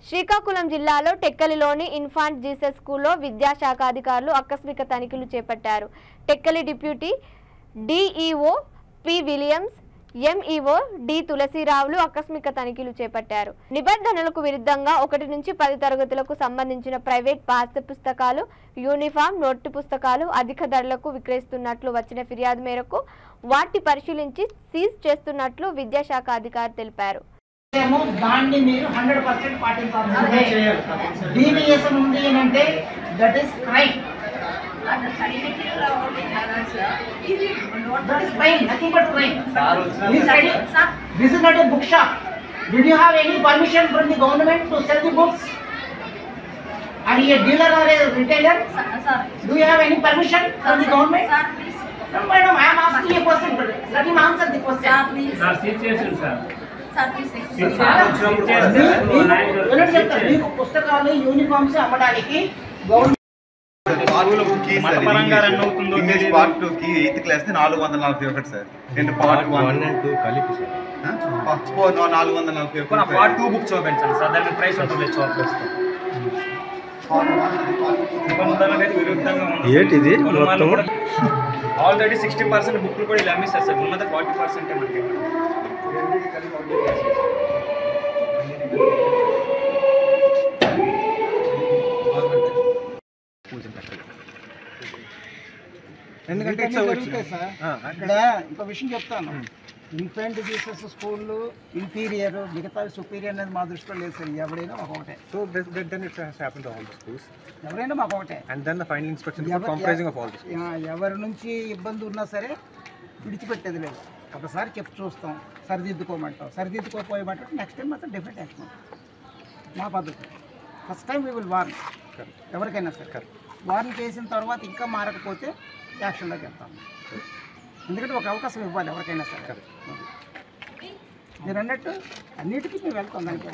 శ్రీకాకుళం జిల్లాలో టెక్కలిలోని infant Jesus స్కూల్లో విద్యాశాఖ అధికారులు ఆకస్మిక తనిఖీలు చేపట్టారు. Tekkali deputy DEO P Williams, MEO D తులసిరావులు ఆకస్మిక తనిఖీలు చేపట్టారు. నిబంధనలకు విరుద్ధంగా 1 నుంచి 10 తరగతులకు సంబంధించిన ప్రైవేట్ పాఠ్య పుస్తకాలు, యూనిఫామ్, నోటు పుస్తకాలు అధిక ధరలకు విక్రయిస్తున్నట్లు వచ్చిన ఫిర్యాదు మేరకు వాటిని పరిశీలించి సీజ్ చేస్తున్నట్లు విద్యాశాఖ అధికారి తెలిపారు. దాన్ని మీరు 100% పాటించాల్సిందే. డీవియేషన్ ఉంది అంటే that is crime. That is crime, nothing but crime. This is not a bookshop. Did you have any permission from the government to sell the books? Are you a dealer or a retailer? Sir. Do you have any permission from the government? Sir, please. No, madam, I am asking a question. Let him answer the question. Sir, please. Sir, situation, sir. Sir, please. మీకు పుస్తకాలు uniforms అమ్మడానికి government English part 2 కి 8th class 441 sir. రెండు part 1 and 2 కలిపి sir. 441 part 2 book చూపించండి sir. దాని price ఉంటుంది చూపిస్తాం. నిబంధనలకు విరుద్ధంగా ఉంది. ఏంటిది మొత్తం ఆల్రెడీ 60% బుక్లు కూడా ఇలా అమ్మిస్తారు సార్. ఉన్నది 40% మనకి. ఎందుకంటే అక్కడ ఇంకో విషయం చెప్తాను. ఇన్ఫెంట్ జీసస్ స్కూల్ ఇంటీరియర్ మిగతా సుపీరియర్ అనేది మా దృష్టిలో లేదు సార్. ఎవరైనా మాకు ఒకటే. So then it has happened to all the schools. ఎవరైనా మాకు ఒకటే. And then the final inspection is comprising of all the schools. ఎవరి నుంచి ఇబ్బంది ఉన్నా సరే విడిచిపెట్టేది లేదు. ఒకసారి చెప్పి చూస్తాం, సరిదిద్దుకోమంటాం, సరిదిద్దుకోపోయమంటాం, నెక్స్ట్ టైం మాత్రం డిఫరెంట్ యాక్షన్. మా పద్ధతి first time we will warn ఎవరికైనా సరే. వార్న్ చేసిన తర్వాత ఇంకా మారకపోతే యాక్షన్లోకి వెళ్తాం. ఎందుకంటే ఒక అవకాశం ఇవ్వాలి ఎవరికైనా సరే. మీరు అన్నట్టు అన్నిటికీ మేము వెళ్తాం దానికి.